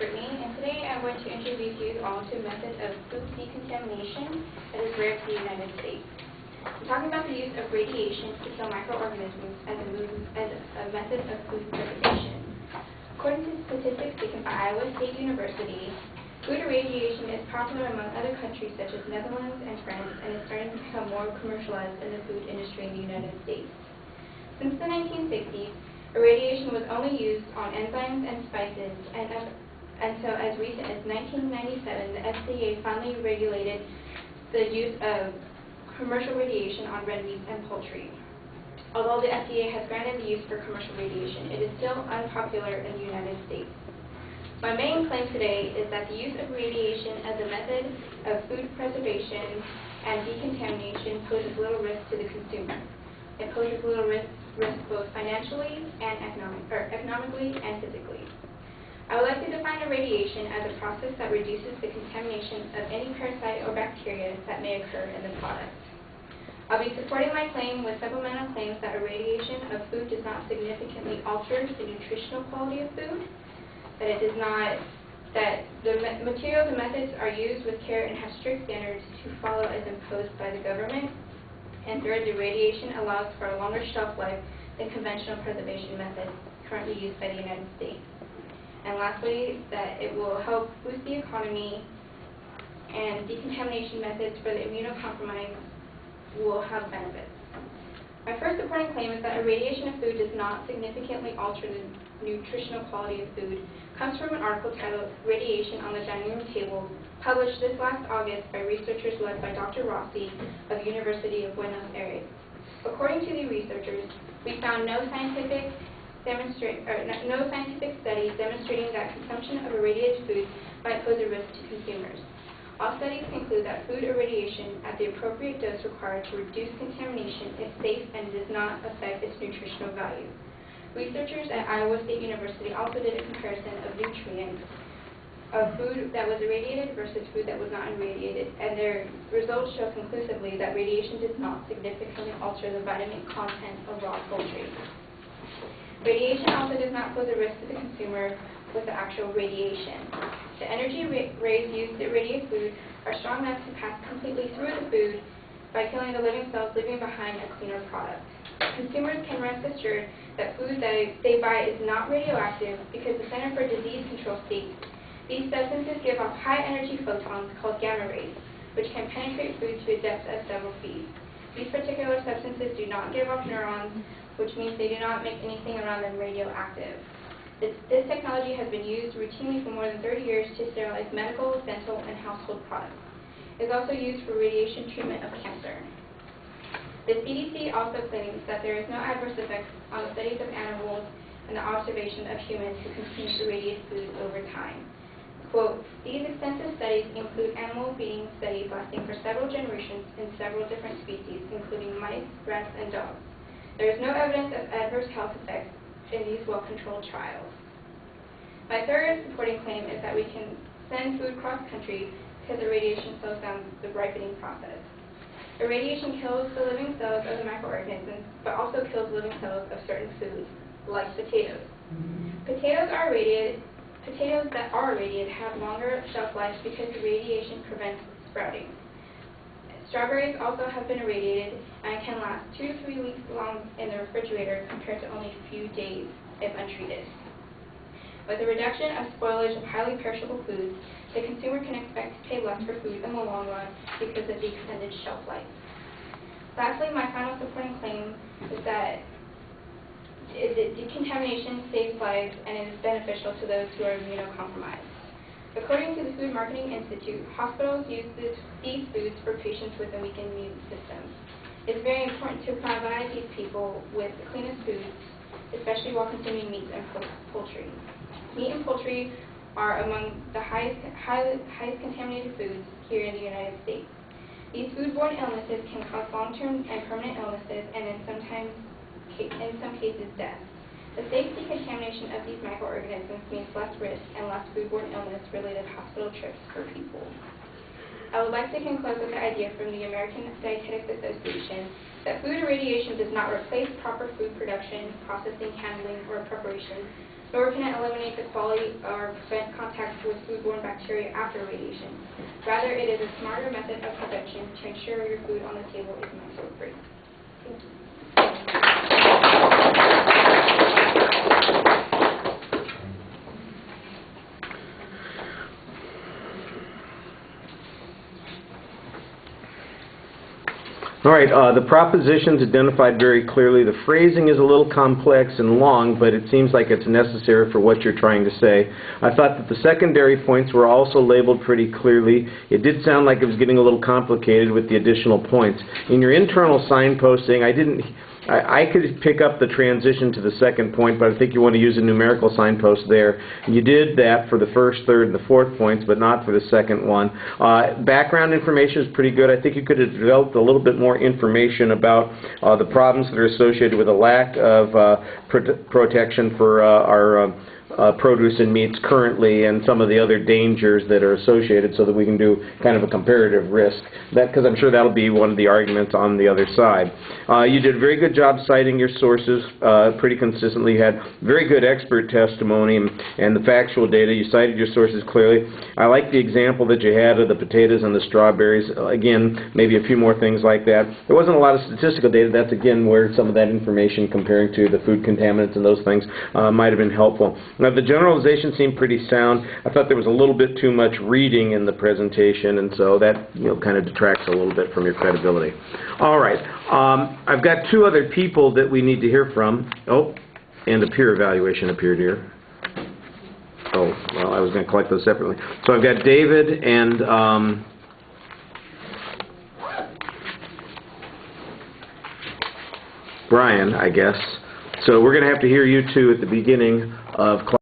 Brittany, and today I want to introduce you all to a method of food decontamination that is rare to the United States. I'm talking about the use of radiation to kill microorganisms as a method of food preservation. According to statistics taken by Iowa State University, food irradiation is popular among other countries such as Netherlands and France, and is starting to become more commercialized in the food industry in the United States. Since the 1960s, irradiation was only used on enzymes and spices, and so as recent as 1997, the FDA finally regulated the use of commercial radiation on red meat and poultry. Although the FDA has granted the use for commercial radiation, it is still unpopular in the United States. My main claim today is that the use of radiation as a method of food preservation and decontamination poses little risk to the consumer. It poses little risk both financially and economically and physically. I would like to define irradiation as a process that reduces the contamination of any parasite or bacteria that may occur in the product. I'll be supporting my claim with supplemental claims that irradiation of food does not significantly alter the nutritional quality of food, that the materials and methods are used with care and have strict standards to follow as imposed by the government. And third, the radiation allows for a longer shelf life than conventional preservation methods currently used by the United States. And lastly, that it will help boost the economy, and decontamination methods for the immunocompromised will have benefits. My first supporting claim is that irradiation of food does not significantly alter the nutritional quality of food. It comes from an article titled "Radiation on the Dining Room Table," published this last August by researchers led by Dr. Rossi of the University of Buenos Aires. According to the researchers, we found no scientific studies demonstrating that consumption of irradiated food might pose a risk to consumers. All studies conclude that food irradiation at the appropriate dose required to reduce contamination is safe and does not affect its nutritional value. Researchers at Iowa State University also did a comparison of nutrients of food that was irradiated versus food that was not irradiated, and their results show conclusively that radiation does not significantly alter the vitamin content of raw poultry. Radiation also does not pose a risk to the consumer with the actual radiation. The energy rays used to irradiate food are strong enough to pass completely through the food by killing the living cells, leaving behind a cleaner product. Consumers can rest assured that food that they buy is not radioactive because the Center for Disease Control states these substances give off high-energy photons called gamma rays, which can penetrate food to a depth of several feet. These particular substances do not give off neurons, which means they do not make anything around them radioactive. This technology has been used routinely for more than 30 years to sterilize medical, dental, and household products. It is also used for radiation treatment of cancer. The CDC also claims that there is no adverse effects on the studies of animals and the observation of humans who consume irradiated food over time. Quote, "These extensive studies include animal feeding studies lasting for several generations in several different species, including mice, rats, and dogs. There is no evidence of adverse health effects in these well-controlled trials." My third supporting claim is that we can send food cross-country because irradiation slows down the ripening process. Irradiation kills the living cells of the microorganisms, but also kills living cells of certain foods, like potatoes. Potatoes that are irradiated have longer shelf life because the radiation prevents sprouting. Strawberries also have been irradiated and can last 2 to 3 weeks long in the refrigerator compared to only a few days if untreated. With the reduction of spoilage of highly perishable foods, the consumer can expect to pay less for food in the long run because of the extended shelf life. Lastly, my final supporting claim is that decontamination saves lives and is beneficial to those who are immunocompromised. According to the Food Marketing Institute, hospitals use these foods for patients with a weakened immune system. It's very important to provide these people with the cleanest foods, especially while consuming meat and poultry. Meat and poultry are among the highest contaminated foods here in the United States. These foodborne illnesses can cause long-term and permanent illnesses, and in some cases death. The safe decontamination of these microorganisms means less risk and less foodborne illness-related hospital trips for people. I would like to conclude with the idea from the American Dietetics Association that food irradiation does not replace proper food production, processing, handling, or preparation, nor can it eliminate the quality or prevent contact with foodborne bacteria after radiation. Rather, it is a smarter method of prevention to ensure your food on the table is microbe-free. Thank you. All right, the proposition's identified very clearly. The phrasing is a little complex and long, but it seems like it's necessary for what you're trying to say. I thought that the secondary points were also labeled pretty clearly. It did sound like it was getting a little complicated with the additional points. In your internal signposting, I could pick up the transition to the second point, but I think you want to use a numerical signpost there. You did that for the first, third, and the fourth points, but not for the second one. Background information is pretty good. I think you could have developed a little bit more information about the problems that are associated with a lack of protection for our produce and meats currently, and some of the other dangers that are associated, so that we can do kind of a comparative risk. Because I'm sure that'll be one of the arguments on the other side. You did a very good job citing your sources pretty consistently. You had very good expert testimony and the factual data. You cited your sources clearly. I like the example that you had of the potatoes and the strawberries. Again, maybe a few more things like that. There wasn't a lot of statistical data. That's again where some of that information comparing to the food contaminants and those things might have been helpful. Now, the generalization seemed pretty sound. I thought there was a little bit too much reading in the presentation, and so that kind of detracts a little bit from your credibility. All right. I've got two other people that we need to hear from. Oh, and a peer evaluation appeared here. Oh, well, I was going to collect those separately. So I've got David and Brian, I guess. So we're going to have to hear you two at the beginning of class.